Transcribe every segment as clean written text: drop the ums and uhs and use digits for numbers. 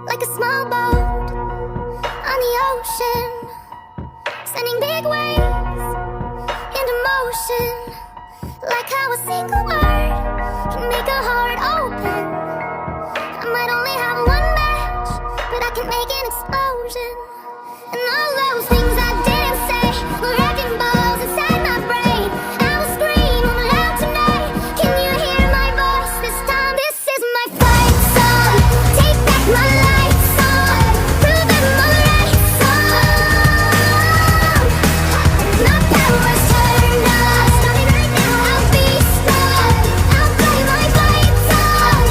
like a small boat on the ocean, sending big waves into motion, like how a single word can make a heart open. I might only have one match, but I can make an explosion. And all those things I didn't say were wrecking balls inside my brain. I will scream loud tonight. Can you hear my voice this time? This is my fight song. Take back my life song. Prove that I'm the right song. My power's turned on. Stop me right now. I'll be strong. I'll play my fight song.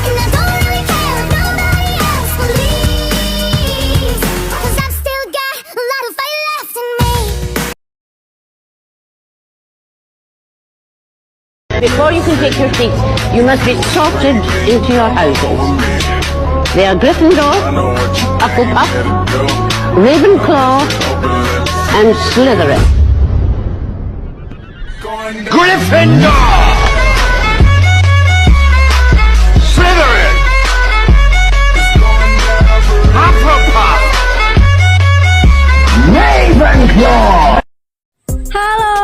And I don't really care if nobody else believes, 'cause I've still got a lot of fight left in me. Before you can take your seats, you must be sorted into your houses. They are Gryffindor, Hufflepuff, Ravenclaw, and Slytherin. Gryffindor! Slytherin! Hufflepuff! Ravenclaw! Halo,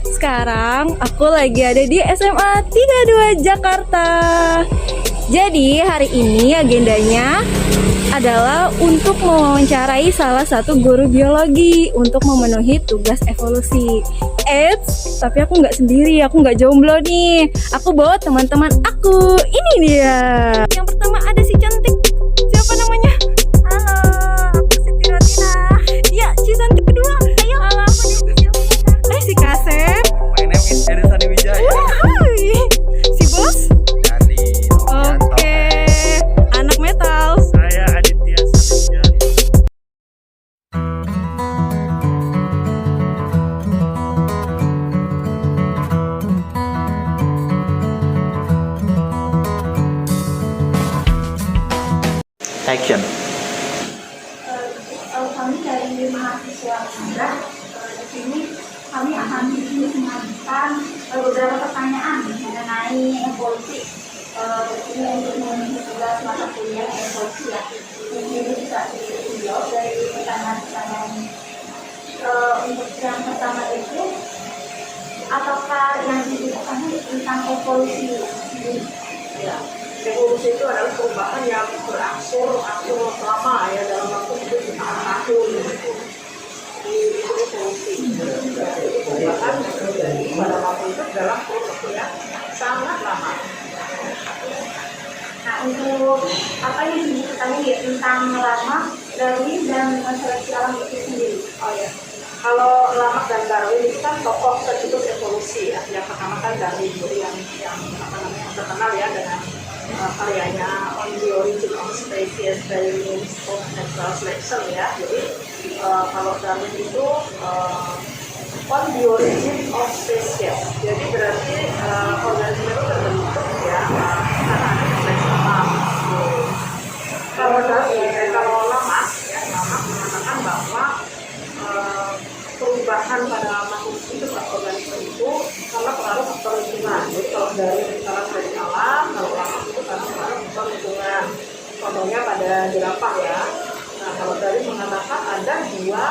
sekarang aku lagi ada di SMA 32 Jakarta. Jadi hari ini agendanya adalah untuk mewawancarai salah satu guru biologi untuk memenuhi tugas evolusi. Eits, tapi aku nggak sendiri, aku nggak jomblo nih. Aku bawa teman-teman aku. Ini dia. Yang pertama ada si cantik. Siapa namanya? Halo, aku Siti Ratina. Ya, Cisanti kedua. Ayo. Halo, aku Siti. Si Kasep. My name is Erisani Wijaya. Hai. Si Bos. Yani Oke. Anak metal. Saya Aditya Satya. Action. Kami dari mahasiswa Sandra, di sini kami akan mengajukan beberapa pertanyaan mengenai evolusi. Ini untuk memenuhi tugas mata kuliah evolusi ya. Ini bisa dijawab dari pertanyaan-pertanyaan. Untuk yang pertama itu, apakah yang dibutuhkan tentang evolusi sendiri? Ya, evolusi itu adalah perubahan yang berangsur lama ya, dalam waktu itu jutaan tahun gitu. Itu evolusi. Itu perubahan terjadi pada waktu itu dalam proses yang sangat lama. Nah, untuk apa yang dibutuhkan tentang lama, Darwin dan seleksi alam itu sendiri? Oh ya, kalau Lamarck dan Darwin itu kan tokoh tercetus evolusi ya. Yang pertama kan Darwin, jadi yang terkenal ya dengan karyanya On the Origin of Species by Means of Natural Selection ya. Jadi kalau Darwin itu on the origin of species, jadi berarti organisme itu terbentuk ya karena ada seleksi alam. Kalau Darwin, kalau Lamarck ya, Lamarck mengatakan bahwa perubahan pada makhluk hidup atau organisme itu karena pengaruh faktor lingkungan. Jadi kalau dari misalnya dari alam, kalau Lamarck itu karena pengaruh faktor lingkungan. Contohnya pada jerapah ya. Nah, kalau dari mengatakan ada dua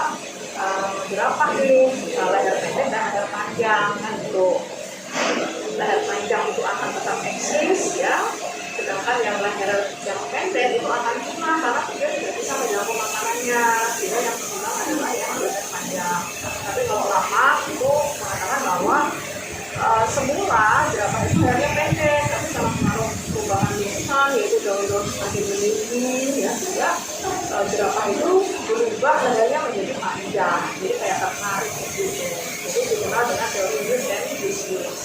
jerapah ini, leher pendek dan leher panjang kan gitu. Leher panjang itu akan tetap eksis ya, sedangkan yang leher yang pendek itu akan punah karena dia tidak bisa menjaga makanannya, sehingga yang berkembang adalah yang leher panjang. Tapi kalau Lamarck itu mengatakan bahwa semula jerapah itu lehernya pendek, tapi dalam pengaruh perubahan lingkungan yaitu daun-daun semakin meninggi ya, sehingga jerapah itu berubah lehernya menjadi panjang, jadi kayak tertarik gitu. Itu dikenal dengan teori Use and Disuse.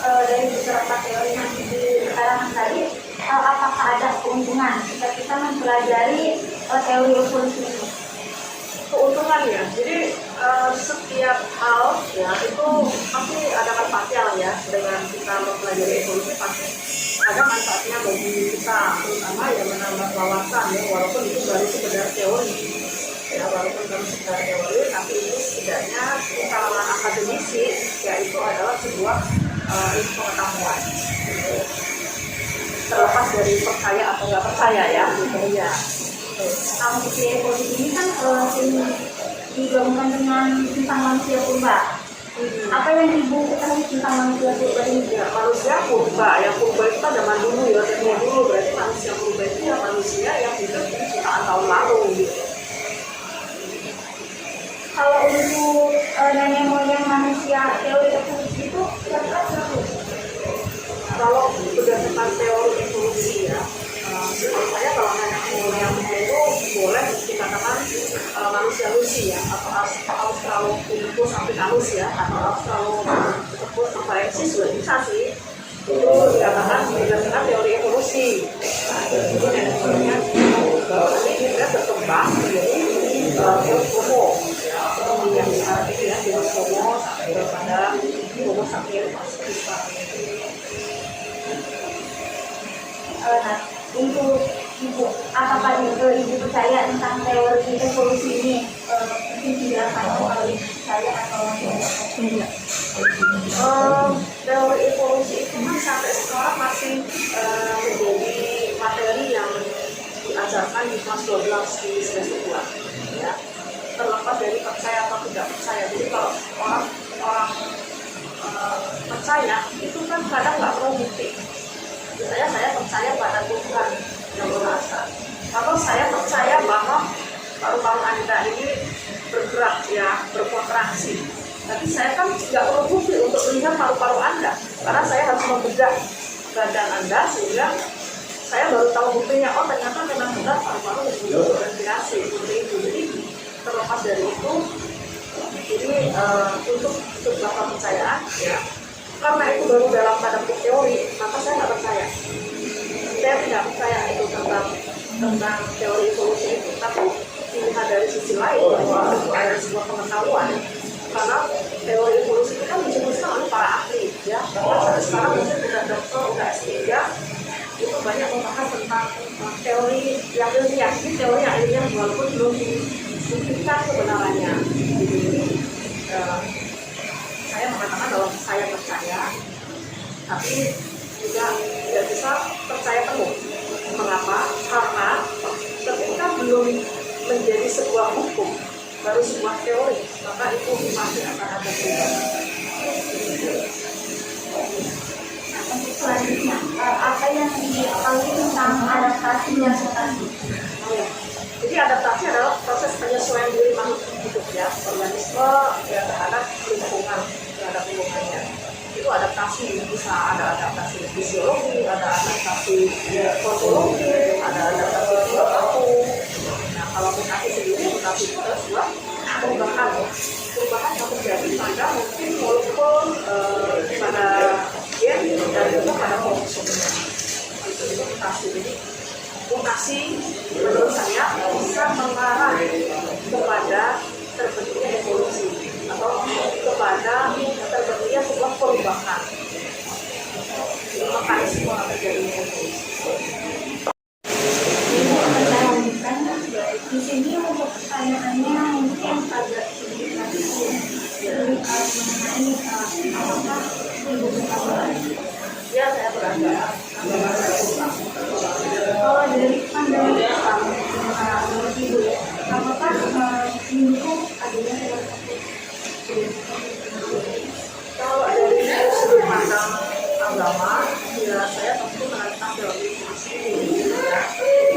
Dari beberapa teori yang diterangkan tadi, apakah ada keuntungan jika kita mempelajari teori evolusi ini? Keuntungan ya, jadi setiap hal ya itu pasti ada manfaatnya ya. Dengan kita mempelajari evolusi pasti ada manfaatnya bagi kita, terutama ya menambah wawasan ya, walaupun itu baru sekedar teori ya, walaupun baru sekedar teori, tapi itu setidaknya di kalangan akademisi ya itu adalah sebuah ilmu pengetahuan. Terlepas dari percaya atau nggak percaya ya, gitu ya. Kalau manusia evolusi ini kan digabungkan dengan tentang manusia purba. Apa yang ibu ketahui tentang manusia purba ini? Ya, manusia purba, yang purba itu kan zaman dulu ya, zaman dulu berarti manusia purba itu ya manusia yang hidup jutaan tahun lalu gitu. Kalau untuk nenek moyang manusia teori evolusi itu kira-kira berapa? Kalau berdasarkan teori evolusi ya, menurut saya kalau nenek moyang itu boleh dikatakan manusia Lucy ya, atau Australopithecus africanus ya, atau Australopithecus afarensis juga bisa sih. Itu dikatakan berdasarkan teori evolusi. Jadi nenek moyangnya ini dia berkembang menjadi genus Homo, yang sekarang itu ya genus Homo sampai kepada Homo sapiens. Nah, untuk ibu, apakah ibu percaya tentang teori evolusi ini? Mungkin dijelaskan kalau ibu percaya atau tidak? Teori evolusi itu kan sampai sekarang masih menjadi materi yang diajarkan di kelas 12 di semester 2 ya, terlepas dari percaya atau tidak percaya. Jadi kalau orang percaya itu kan kadang nggak perlu bukti. Misalnya saya percaya pada Tuhan yang berasa. Kalau saya percaya bahwa paru-paru Anda ini bergerak ya, berkontraksi. Tapi saya kan nggak perlu bukti untuk melihat paru-paru Anda, karena saya harus membedah badan Anda sehingga saya baru tahu buktinya. Oh ternyata memang benar paru-paru berkontraksi seperti itu. Jadi terlepas dari itu, ini untuk sebuah kepercayaan ya. Karena itu baru dalam tanda petik teori, maka saya nggak percaya. Saya tidak percaya itu tentang teori evolusi itu. Tapi dilihat dari sisi lain bahwa itu ada sebuah pengetahuan. Karena teori evolusi itu kan disebutkan oleh para ahli, ya. Bahkan sampai sekarang mungkin sudah dokter, udah S3, itu banyak membahas tentang teori yang ilmiah. Ini teori yang ilmiah walaupun belum dibuktikan kebenarannya. Jadi, saya mengatakan bahwa saya percaya, tapi juga tidak bisa percaya penuh. Mengapa? Karena ketika belum menjadi sebuah hukum, baru sebuah teori, maka itu masih akan ada perubahan. Untuk selanjutnya, apa yang diketahui tentang adaptasi dan mutasi? Jadi adaptasi adalah proses penyesuaian diri makhluk hidup ya, organisme ya terhadap lingkungan, terhadap lingkungannya. Itu adaptasi, bisa ada adaptasi fisiologi, ada adaptasi morfologi, ada adaptasi perilaku. Nah kalau mutasi sendiri, mutasi itu adalah sebuah perubahan yang terjadi pada mungkin molekul pada gen dan juga pada kromosom. Itu mutasi. Jadi mutasi menurut saya bisa mengarah kepada terbentuknya evolusi atau kepada terbentuknya sebuah perubahan. Mekanisme yang terjadi evolusi. Di sini untuk pertanyaannya mungkin agak sedikit mengenai apakah ibu berkabar. Ya saya berangkat. Kalau dari pandangan ibu ya, apakah mendukung adanya teori? Kalau dari sudut pandang agama, ya saya tentu menentang teori ini.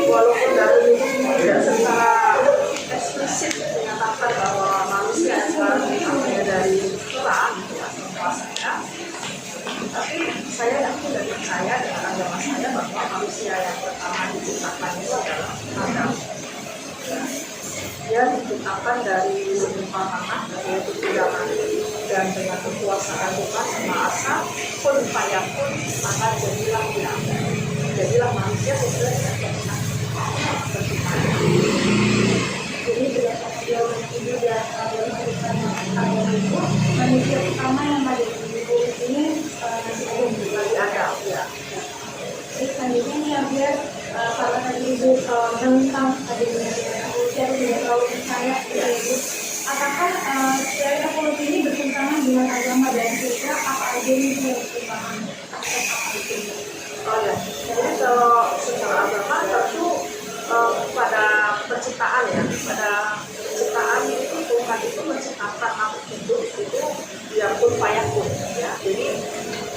Walaupun dari itu tidak secara eksplisit menyatakan bahwa manusia yang sekarang ini dari Tuhan, ya, kuasanya. Tapi saya yakin dan percaya dengan agama saya bahwa manusia yang pertama diciptakan itu adalah Adam. Dia diciptakan dari segumpal tanah, yaitu tidak mati, dan dengan kekuasaan Tuhan Maha Esa pun fayakun, maka jadilah dia. Jadilah manusia sesuai dengan kehendak Tuhan. Jadi berdasarkan jawaban ibu dan agama ibu, manusia pertama yang pada ibu ini Lagi ada, ya. Jadi selanjutnya nih ya biar kalau tadi ibu tentang adanya evolusi atau tidak terlalu percaya ya ibu, apakah teori evolusi ini bertentangan dengan agama dan juga apa aja nih yang bertentangan? Oh ya, jadi kalau secara agama tentu pada penciptaan ya, pada penciptaan itu Tuhan itu menciptakan makhluk hidup itu ya kun fayakun ya. Jadi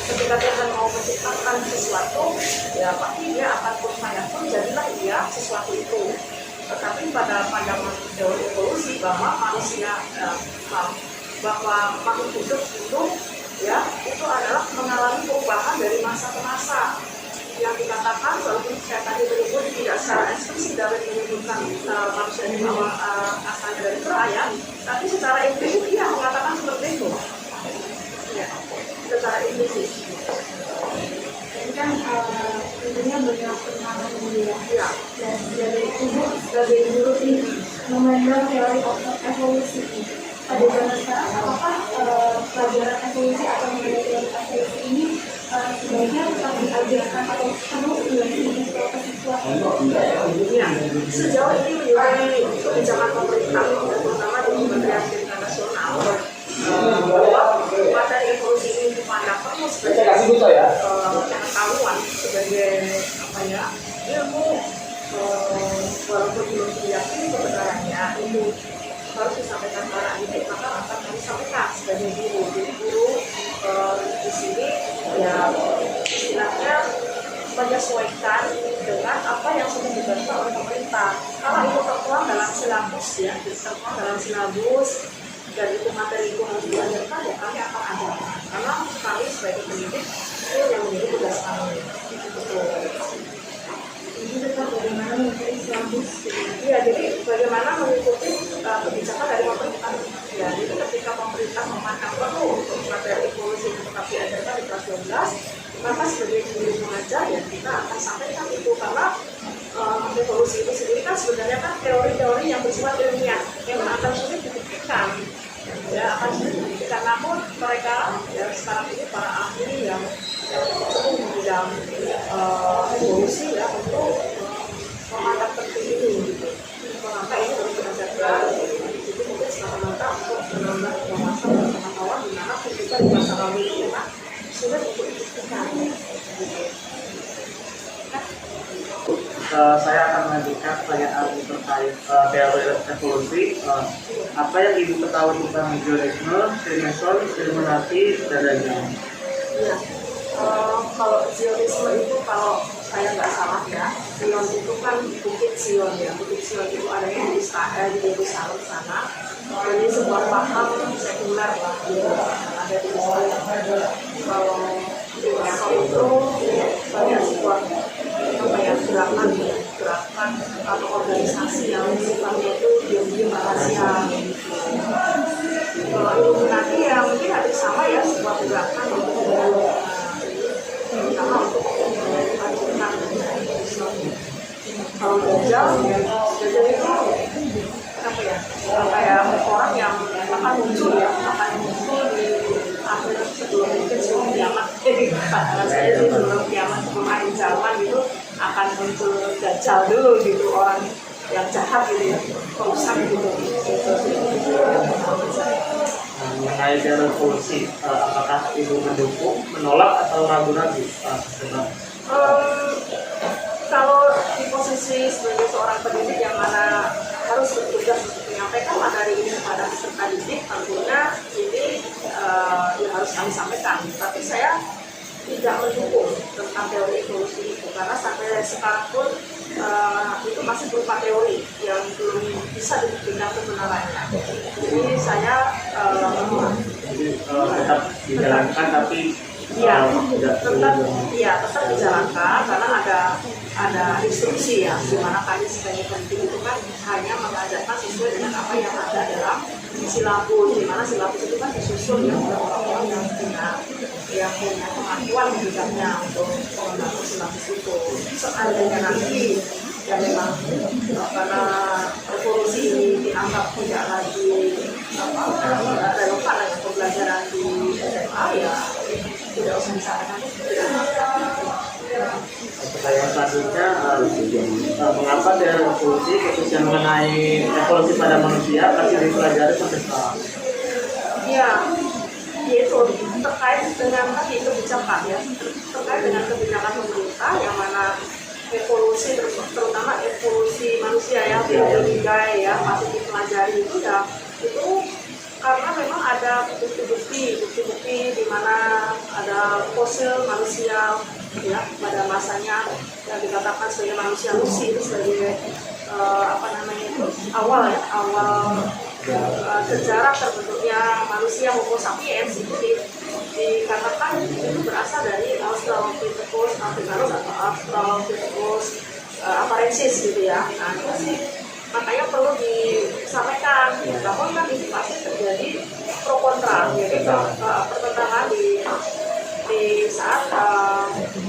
ketika Tuhan mau menciptakan sesuatu ya pasti dia akan kun fayakun, jadilah dia sesuatu itu. Tetapi pada pandangan teori evolusi bahwa manusia bahwa makhluk hidup itu ya itu adalah mengalami perubahan dari masa ke masa. Yang dikatakan walaupun saya tadi menyebut tidak secara eksplisit dari menyebutkan manusia ini bahwa asalnya dari peraya, tapi secara implisit dia mengatakan seperti itu. Ya, secara implisit. Ini kan tentunya banyak perkembangan dia. Ya. Dan sebagai guru ini memandang teori evolusi. Pada zaman sekarang, apakah pelajaran evolusi atau mengenai teori evolusi ini sebaiknya tetap diajarkan atau perlu dilakukan ke siswa? Ya, sejauh ini menjadi kebijakan pemerintah, terutama di Kementerian Pendidikan Nasional, bahwa materi evolusi ini dipandang perlu sebagai pengetahuan, sebagai apa ya, ilmu, walaupun belum diyakini kebenarannya itu harus disampaikan para adik, maka akan kami sampaikan sebagai guru. Jadi guru di sini ya istilahnya menyesuaikan dengan apa yang sudah dibantu oleh pemerintah. Kalau itu tertuang dalam silabus ya, tertuang dalam silabus dan itu materi itu harus diajarkan ya kami akan ajarkan. Karena kami sebagai pendidik itu yang menjadi tugas kami. Jadi tetap bagaimana mencari silabus? Ya, jadi bagaimana mengikuti kebijakan dari pemerintah. Ya, jadi ketika pemerintah memandang perlu untuk materi evolusi tetap diajarkan di kelas 12, maka sebagai guru mengajar ya kita akan sampaikan itu karena evolusi itu sendiri kan sebenarnya kan teori-teori yang bersifat ilmiah yang akan sulit dibuktikan. Ya, akan sulit dibuktikan. Namun mereka ya sekarang ini para ahli yang cukup di bidang evolusi ya untuk memandang penting ini gitu. Mengapa ini harus diajarkan? Itu mungkin semata-mata untuk menambah wawasan dan pengetahuan di mana ketika di masa lalu itu memang sulit untuk dibuktikan. Saya akan melanjutkan pertanyaan terkait teori evolusi. Apa yang Ibu ketahui tentang georisme, freemason, illuminati, dan lainnya? Ya, kalau zionisme itu kalau saya nggak salah ya, Zion itu kan Bukit Zion ya. Bukit Zion itu adanya di Israel, di Yerusalem sana. Jadi sebuah paham sekuler lah, gitu. Ada di Israel. Kalau zionisme itu banyak sebuah apa ya, gerakan atau organisasi yang sifatnya itu diam-diam rahasia. Kalau Illuminati ya mungkin ada sama ya, sebuah gerakan untuk terutama untuk menghancurkan Islam. Kalau Dajjal itu apa ya, kayak orang yang akan muncul ya, akan muncul di akhir sebelum mungkin sebelum kiamat. Jadi katakan saya sih sebelum kiamat, sebelum akhir zaman itu akan muncul Dajjal dulu gitu, orang yang jahat gitu ya, perusak gitu. Mengenai teori evolusi, apakah Ibu mendukung, menolak, atau ragu-ragu? Kalau di posisi sebagai seorang pendidik yang mana harus bertugas untuk menyampaikan materi ini kepada peserta didik, tentunya ini ya harus kami sampaikan. Tapi saya tidak mendukung tentang teori evolusi itu karena sampai sekarang pun itu masih berupa teori yang belum bisa dibuktikan kebenarannya. Jadi saya tetap dijalankan, tapi tetap dijalankan karena ada instruksi ya, di mana kami sebagai pendidik itu kan hanya mengajarkan sesuai dengan apa yang ada dalam silabus, di mana silabus itu kan disusun ya oleh orang-orang yang punya kemampuan di bidangnya untuk membangun silabus itu. Seandainya nanti ya memang karena revolusi ini dianggap tidak lagi relevan dengan pembelajaran di SMA ya tidak usah disarankan. Pertanyaan selanjutnya, mengapa teori evolusi khususnya mengenai evolusi pada manusia masih dipelajari sampai sekarang? Ya, itu terkait dengan tadi kebijakan ya, terkait dengan kebijakan pemerintah yang mana evolusi, terutama evolusi manusia ya, biologi ya, patut dipelajari itu ya, itu karena memang ada bukti-bukti di mana ada fosil manusia ya pada masanya yang dikatakan sebagai manusia Lucy itu sebagai awal sejarah terbentuknya manusia Homo sapiens itu dikatakan itu berasal dari Australopithecus africanus atau Australopithecus afarensis gitu ya. Nah itu sih makanya perlu disampaikan, namun kan ini pasti terjadi pro kontra, jadi pertentangan di saat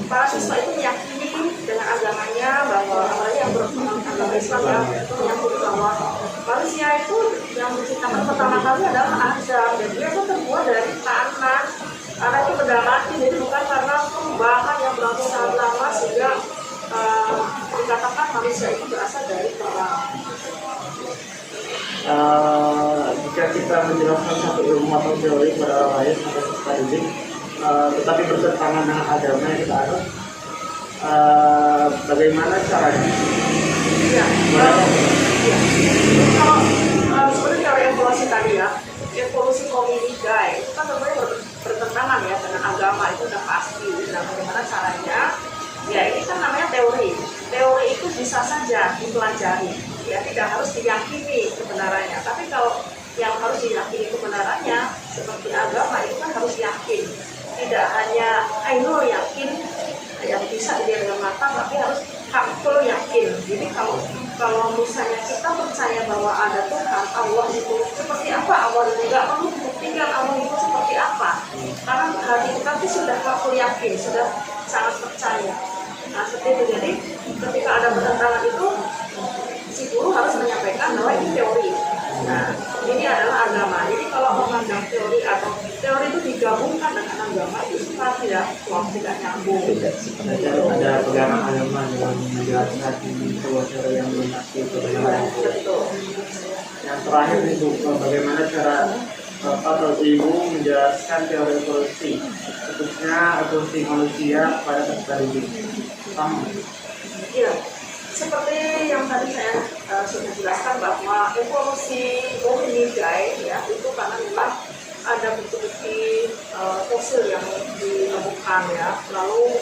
para siswa itu meyakini dengan agamanya bahwa apalagi yang beragama Islam ya itu meyakini bahwa manusia itu yang diciptakan pertama kali adalah Adam, dan dia itu terbuat dari tanah itu benda mati, jadi bukan karena perubahan yang berlangsung sangat lama sehingga dikatakan manusia itu berasal dari perang. Jika kita menjelaskan satu ilmu atau teori pada orang lain atau seperti tetapi bertentangan dengan agama yang kita anut, bagaimana caranya? Ya, kalau seperti teori evolusi tadi ya, evolusi hominidae itu kan sebenarnya bertentangan ya dengan agama, itu udah pasti. Nah, bagaimana caranya? Ya ini kan namanya teori. Teori itu bisa saja dipelajari, ya tidak harus diyakini kebenarannya. Tapi kalau yang harus diyakini kebenarannya seperti agama itu kan harus yakin. Tidak hanya ainul yakin yang bisa dilihat dengan mata, tapi harus hakul yakin. Jadi kalau misalnya kita percaya bahwa ada Tuhan, Allah itu seperti apa, Allah itu nggak perlu membuktikan Allah itu seperti apa, karena hati kita itu sudah hakul yakin, sudah sangat percaya. Nah seperti itu, jadi ketika ada pertentangan itu si guru harus menyampaikan bahwa ini teori. Nah ini adalah agama. Jadi kalau menganggap teori atau teori itu digabungkan dengan agama itu suka tidak nyambung. Ada pegangan agama dalam menjelaskan sebuah teori yang belum pasti kebenaran. Yang terakhir itu bagaimana cara Bapak atau Ibu menjelaskan teori evolusi, khususnya evolusi manusia pada ketika hidup. Iya, seperti yang tadi saya sudah jelaskan bahwa evolusi hominidae ya itu karena memang ada bukti-bukti fosil yang ditemukan ya, lalu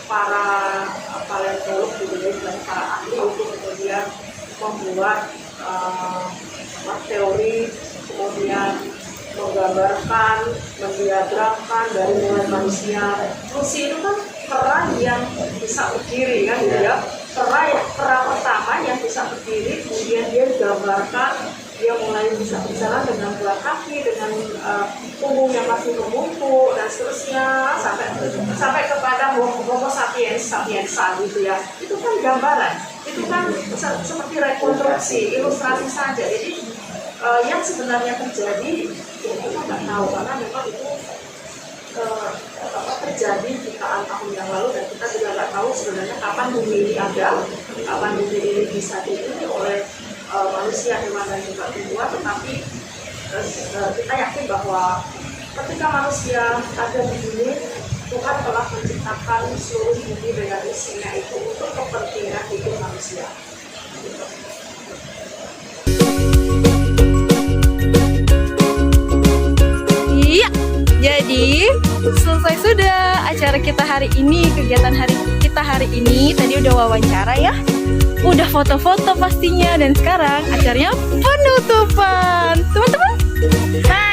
para paleontolog juga dan para ahli itu kemudian membuat teori, kemudian menggambarkan, mendiagramkan dari mulai manusia. Lucy itu kan kera yang bisa berdiri kan gitu ya. Kera pertama yang bisa berdiri, kemudian dia digambarkan dia mulai bisa berjalan dengan dua kaki, dengan punggung yang masih membungkuk dan seterusnya sampai kepada Homo sapiens gitu ya. Itu kan gambaran, itu kan seperti rekonstruksi, ilustrasi saja. Jadi yang sebenarnya terjadi ya kita nggak tahu, karena memang itu terjadi jutaan tahun yang lalu, dan kita juga nggak tahu sebenarnya kapan bumi ini ada, kapan bumi ini bisa dihuni oleh manusia, hewan dan juga tumbuhan. Tetapi kita yakin bahwa ketika manusia ada di bumi, Tuhan telah menciptakan seluruh bumi dengan isinya itu untuk kepentingan hidup manusia. Iya, jadi selesai sudah acara kita hari ini, kegiatan kita hari ini. Tadi udah wawancara ya, udah foto-foto pastinya, dan sekarang acaranya penutupan. Teman-teman, bye.